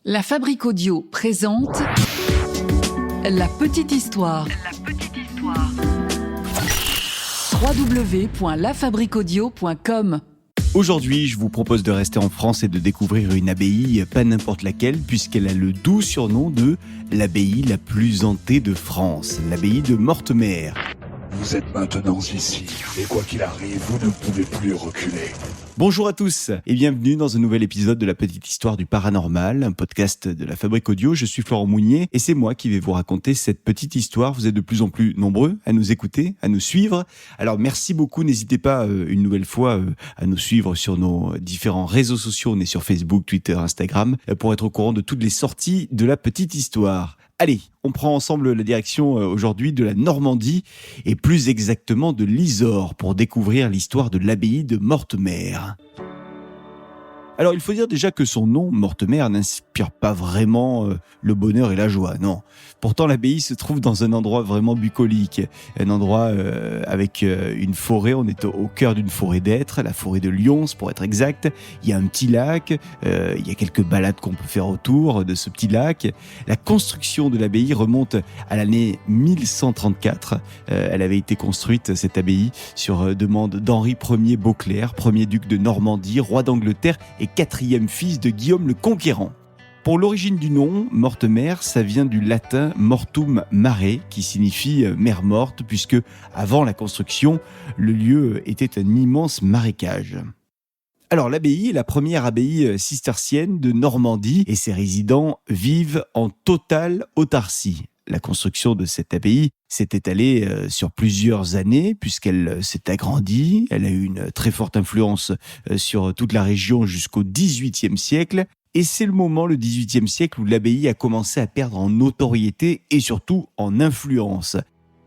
La Fabrique Audio présente La Petite Histoire. www.lafabriqueaudio.com. Aujourd'hui, je vous propose de rester en France et de découvrir une abbaye, pas n'importe laquelle, puisqu'elle a le doux surnom de l'abbaye la plus hantée de France, l'abbaye de Mortemer. Vous êtes maintenant ici, et quoi qu'il arrive, vous ne pouvez plus reculer. Bonjour à tous et bienvenue dans un nouvel épisode de La Petite Histoire du Paranormal, un podcast de la Fabrique Audio. Je suis Florent Mounier et c'est moi qui vais vous raconter cette petite histoire. Vous êtes de plus en plus nombreux à nous écouter, à nous suivre. Alors merci beaucoup, n'hésitez pas une nouvelle fois à nous suivre sur nos différents réseaux sociaux. On est sur Facebook, Twitter, Instagram pour être au courant de toutes les sorties de La Petite Histoire. Allez, on prend ensemble la direction aujourd'hui de la Normandie et plus exactement de l'Isère pour découvrir l'histoire de l'abbaye de Mortemer. Alors il faut dire déjà que son nom, Mortemer, n'inspire pas vraiment le bonheur et la joie, non. Pourtant l'abbaye se trouve dans un endroit vraiment bucolique, un endroit avec une forêt, on est au cœur d'une forêt d'êtres, la forêt de Lyons pour être exact. Il y a un petit lac, il y a quelques balades qu'on peut faire autour de ce petit lac. La construction de l'abbaye remonte à l'année 1134. Elle avait été construite, cette abbaye, sur demande d'Henri Ier Beauclerc, premier duc de Normandie, roi d'Angleterre et quatrième fils de Guillaume le Conquérant. Pour l'origine du nom, Mortemer, ça vient du latin mortum mare, qui signifie mer morte, puisque avant la construction, le lieu était un immense marécage. Alors l'abbaye est la première abbaye cistercienne de Normandie et ses résidents vivent en totale autarcie. La construction de cette abbaye s'est étalée sur plusieurs années puisqu'elle s'est agrandie. Elle a eu une très forte influence sur toute la région jusqu'au XVIIIe siècle. Et c'est le moment, le XVIIIe siècle, où l'abbaye a commencé à perdre en notoriété et surtout en influence.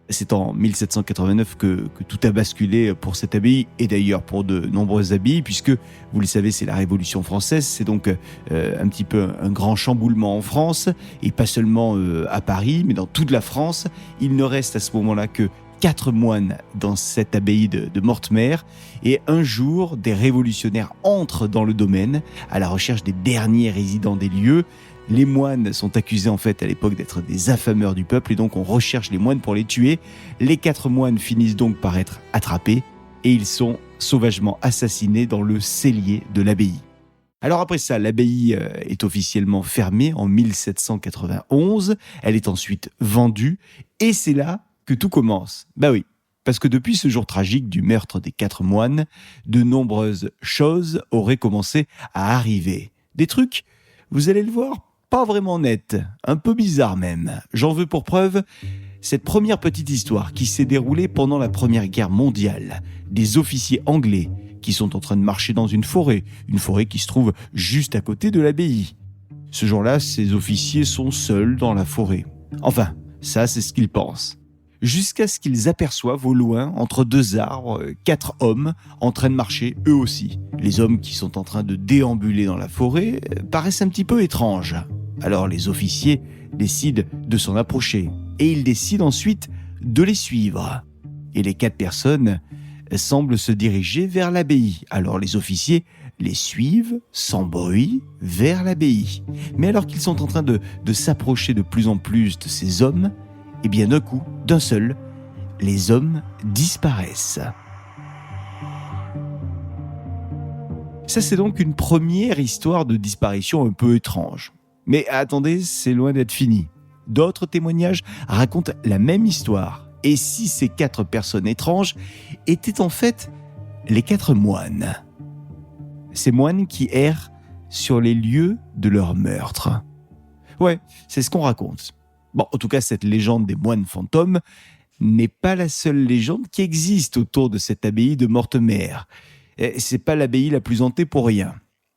C'est en 1789 que tout a basculé pour cette abbaye et d'ailleurs pour de nombreuses abbayes puisque, vous le savez, c'est la Révolution française. C'est donc un petit peu un grand chamboulement en France et pas seulement à Paris mais dans toute la France. Il ne reste à ce moment-là que 4 moines dans cette abbaye de Mortemer et un jour, des révolutionnaires entrent dans le domaine à la recherche des derniers résidents des lieux. Les moines sont accusés en fait à l'époque d'être des affameurs du peuple et donc on recherche les moines pour les tuer. Les 4 moines finissent donc par être attrapés et ils sont sauvagement assassinés dans le cellier de l'abbaye. Alors après ça, l'abbaye est officiellement fermée en 1791. Elle est ensuite vendue et c'est là que tout commence. Bah oui, parce que depuis ce jour tragique du meurtre des 4 moines, de nombreuses choses auraient commencé à arriver. Des trucs, vous allez le voir, pas vraiment net, un peu bizarre même. J'en veux pour preuve cette première petite histoire qui s'est déroulée pendant la Première Guerre mondiale. Des officiers anglais qui sont en train de marcher dans une forêt qui se trouve juste à côté de l'abbaye. Ce jour-là, ces officiers sont seuls dans la forêt. Enfin, ça c'est ce qu'ils pensent. Jusqu'à ce qu'ils aperçoivent au loin, entre 2 arbres, 4 hommes en train de marcher eux aussi. Les hommes qui sont en train de déambuler dans la forêt paraissent un petit peu étranges. Alors les officiers décident de s'en approcher et ils décident ensuite de les suivre. Et les 4 personnes semblent se diriger vers l'abbaye. Alors les officiers les suivent sans bruit vers l'abbaye. Mais alors qu'ils sont en train de s'approcher de plus en plus de ces hommes, et bien d'un coup, d'un seul, les hommes disparaissent. Ça, c'est donc une première histoire de disparition un peu étrange. Mais attendez, c'est loin d'être fini. D'autres témoignages racontent la même histoire. Et si ces 4 personnes étranges étaient en fait les 4 moines. Ces moines qui errent sur les lieux de leur meurtre. Ouais, c'est ce qu'on raconte. Bon, en tout cas, cette légende des moines fantômes n'est pas la seule légende qui existe autour de cette abbaye de Mortemer. C'est pas l'abbaye la plus hantée pour rien.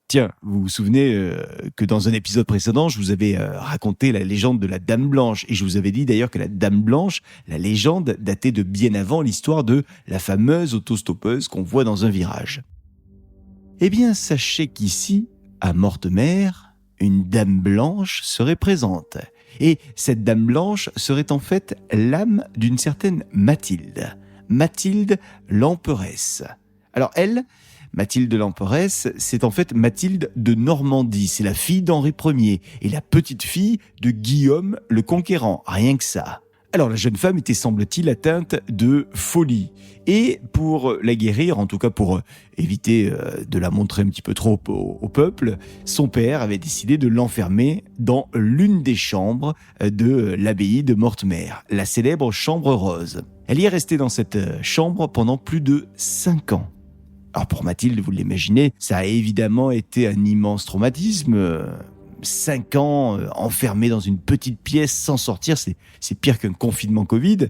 Tiens, vous vous souvenez que dans un épisode précédent, je vous avais raconté la légende de la Dame Blanche. Et je vous avais dit d'ailleurs que la Dame Blanche, la légende, datait de bien avant l'histoire de la fameuse autostoppeuse qu'on voit dans un virage. Eh bien, sachez qu'ici, à Mortemer, une Dame Blanche serait présente. Et cette Dame Blanche serait en fait l'âme d'une certaine Mathilde. Mathilde l'emperesse. Alors elle, Mathilde l'Emperesse, c'est en fait Mathilde de Normandie. C'est la fille d'Henri Ier et la petite fille de Guillaume le Conquérant. Rien que ça. Alors la jeune femme était, semble-t-il, atteinte de folie. Et pour la guérir, en tout cas pour éviter de la montrer un petit peu trop au peuple, son père avait décidé de l'enfermer dans l'une des chambres de l'abbaye de Mortemer, la célèbre chambre rose. Elle y est restée dans cette chambre pendant plus de 5 ans. Alors pour Mathilde, vous l'imaginez, ça a évidemment été un immense traumatisme. 5 ans enfermé dans une petite pièce sans sortir, c'est pire qu'un confinement Covid.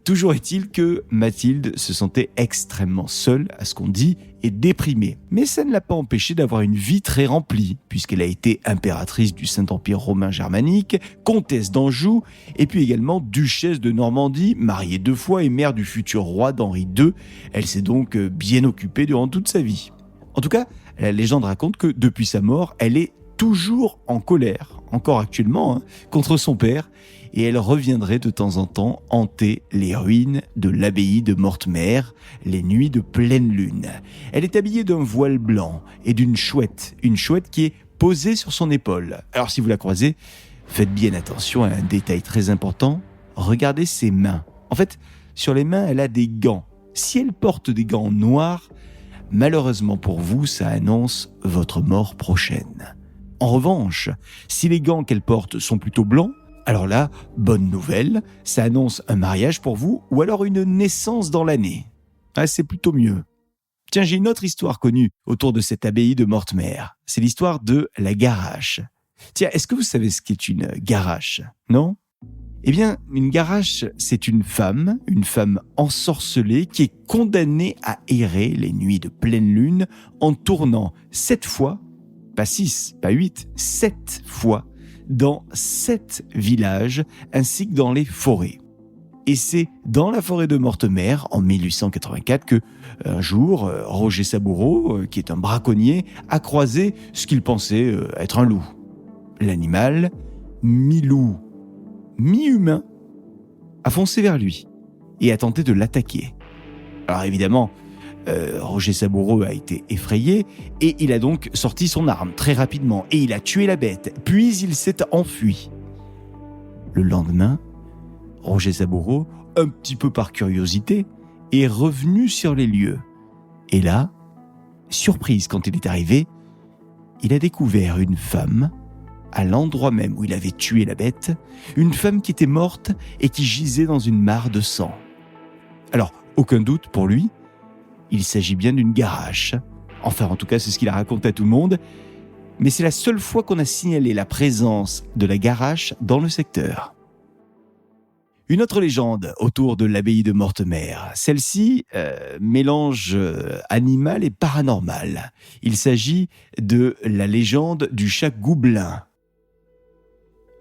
Toujours est-il que Mathilde se sentait extrêmement seule, à ce qu'on dit, et déprimée. Mais ça ne l'a pas empêchée d'avoir une vie très remplie, puisqu'elle a été impératrice du Saint-Empire romain germanique, comtesse d'Anjou, et puis également duchesse de Normandie, mariée 2 fois et mère du futur roi d'Henri II. Elle s'est donc bien occupée durant toute sa vie. En tout cas, la légende raconte que depuis sa mort, elle est toujours en colère, encore actuellement, contre son père, et elle reviendrait de temps en temps hanter les ruines de l'abbaye de Mortemer, les nuits de pleine lune. Elle est habillée d'un voile blanc et d'une chouette, une chouette qui est posée sur son épaule. Alors si vous la croisez, faites bien attention à un détail très important, regardez ses mains. En fait, sur les mains, elle a des gants. Si elle porte des gants noirs, malheureusement pour vous, ça annonce votre mort prochaine. En revanche, si les gants qu'elle porte sont plutôt blancs, alors là, bonne nouvelle, ça annonce un mariage pour vous ou alors une naissance dans l'année. Ah, c'est plutôt mieux. Tiens, j'ai une autre histoire connue autour de cette abbaye de Mortemer. C'est l'histoire de la Garache. Tiens, est-ce que vous savez ce qu'est une Garache ? Non ? Eh bien, une Garache, c'est une femme ensorcelée qui est condamnée à errer les nuits de pleine lune en tournant 7 fois, pas 6, pas 8, 7 fois, dans 7 villages, ainsi que dans les forêts. Et c'est dans la forêt de Mortemer, en 1884, que, un jour, Roger Saboureau, qui est un braconnier, a croisé ce qu'il pensait être un loup. L'animal, mi-loup, mi-humain, a foncé vers lui et a tenté de l'attaquer. Alors évidemment, Roger Saboureau a été effrayé et il a donc sorti son arme très rapidement et il a tué la bête, puis il s'est enfui. Le lendemain, Roger Saboureau, un petit peu par curiosité, est revenu sur les lieux. Et là, surprise quand il est arrivé, il a découvert une femme à l'endroit même où il avait tué la bête, une femme qui était morte et qui gisait dans une mare de sang. Alors, aucun doute pour lui, il s'agit bien d'une Garache. Enfin, en tout cas, c'est ce qu'il a raconté à tout le monde. Mais c'est la seule fois qu'on a signalé la présence de la Garache dans le secteur. Une autre légende autour de l'abbaye de Mortemer. Celle-ci mélange animal et paranormal. Il s'agit de la légende du chat Goublin.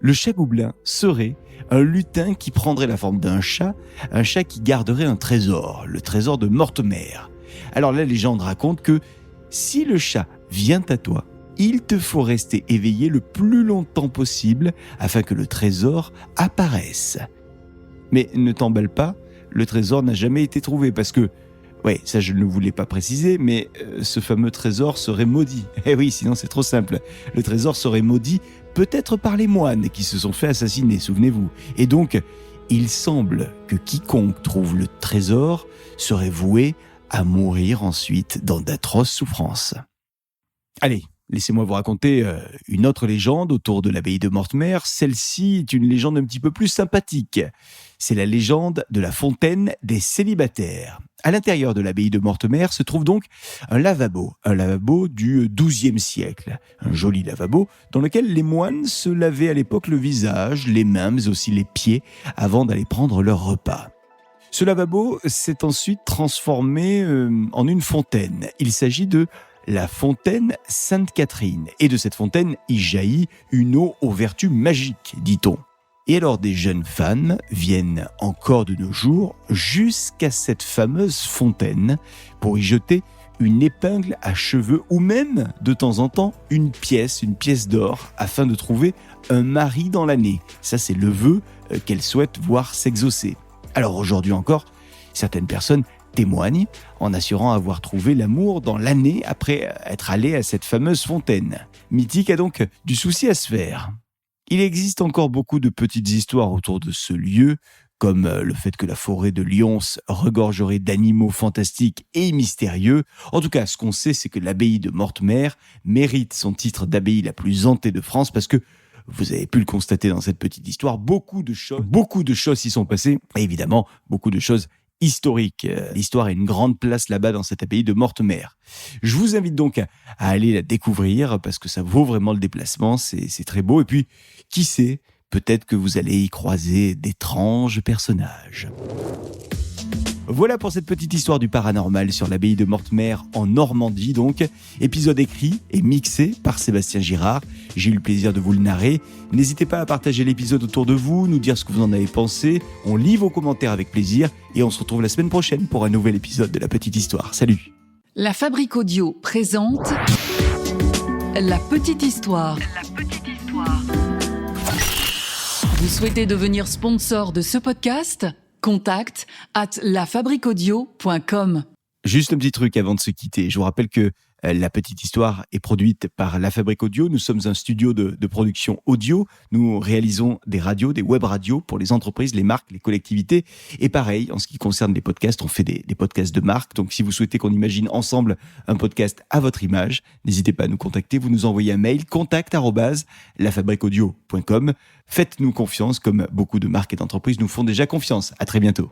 Le chat Goublin serait un lutin qui prendrait la forme d'un chat, un chat qui garderait un trésor, le trésor de Mortemer. Alors la légende raconte que si le chat vient à toi, il te faut rester éveillé le plus longtemps possible afin que le trésor apparaisse. Mais ne t'emballe pas, le trésor n'a jamais été trouvé parce que, ouais, ça je ne voulais pas préciser, mais ce fameux trésor serait maudit. Eh oui, sinon c'est trop simple. Le trésor serait maudit peut-être par les moines qui se sont fait assassiner, souvenez-vous. Et donc, il semble que quiconque trouve le trésor serait voué à mourir ensuite dans d'atroces souffrances. Allez, laissez-moi vous raconter une autre légende autour de l'abbaye de Mortemer. Celle-ci est une légende un petit peu plus sympathique. C'est la légende de la fontaine des célibataires. À l'intérieur de l'abbaye de Mortemer se trouve donc un lavabo du XIIe siècle. Un joli lavabo dans lequel les moines se lavaient à l'époque le visage, les mains, mais aussi les pieds avant d'aller prendre leur repas. Ce lavabo s'est ensuite transformé en une fontaine. Il s'agit de la fontaine Sainte-Catherine. Et de cette fontaine, y jaillit une eau aux vertus magiques, dit-on. Et alors des jeunes femmes viennent encore de nos jours jusqu'à cette fameuse fontaine pour y jeter une épingle à cheveux ou même, de temps en temps, une pièce d'or afin de trouver un mari dans l'année. Ça, c'est le vœu qu'elles souhaitent voir s'exaucer. Alors aujourd'hui encore, certaines personnes témoigne en assurant avoir trouvé l'amour dans l'année après être allé à cette fameuse fontaine. Mythique a donc du souci à se faire. Il existe encore beaucoup de petites histoires autour de ce lieu, comme le fait que la forêt de Lyons regorgerait d'animaux fantastiques et mystérieux. En tout cas, ce qu'on sait, c'est que l'abbaye de Mortemer mérite son titre d'abbaye la plus hantée de France parce que, vous avez pu le constater dans cette petite histoire, beaucoup de choses s'y sont passées, et évidemment, beaucoup de choses historique. L'histoire a une grande place là-bas dans cette abbaye de Mortemer. Je vous invite donc à aller la découvrir parce que ça vaut vraiment le déplacement, c'est très beau. Et puis, qui sait, peut-être que vous allez y croiser d'étranges personnages. Voilà pour cette petite histoire du paranormal sur l'abbaye de Mortemer en Normandie donc. Épisode écrit et mixé par Sébastien Girard. J'ai eu le plaisir de vous le narrer. N'hésitez pas à partager l'épisode autour de vous, nous dire ce que vous en avez pensé. On lit vos commentaires avec plaisir et on se retrouve la semaine prochaine pour un nouvel épisode de La Petite Histoire. Salut! La Fabrique Audio présente La Petite Histoire. Vous souhaitez devenir sponsor de ce podcast ? Contact @lafabriqueaudio.com. Juste un petit truc avant de se quitter. Je vous rappelle que La Petite Histoire est produite par La Fabrique Audio. Nous sommes un studio de production audio. Nous réalisons des radios, des web radios pour les entreprises, les marques, les collectivités. Et pareil, en ce qui concerne les podcasts, on fait des podcasts de marque. Donc si vous souhaitez qu'on imagine ensemble un podcast à votre image, n'hésitez pas à nous contacter. Vous nous envoyez un mail, contact@lafabriqueaudio.com. Faites-nous confiance, comme beaucoup de marques et d'entreprises nous font déjà confiance. À très bientôt.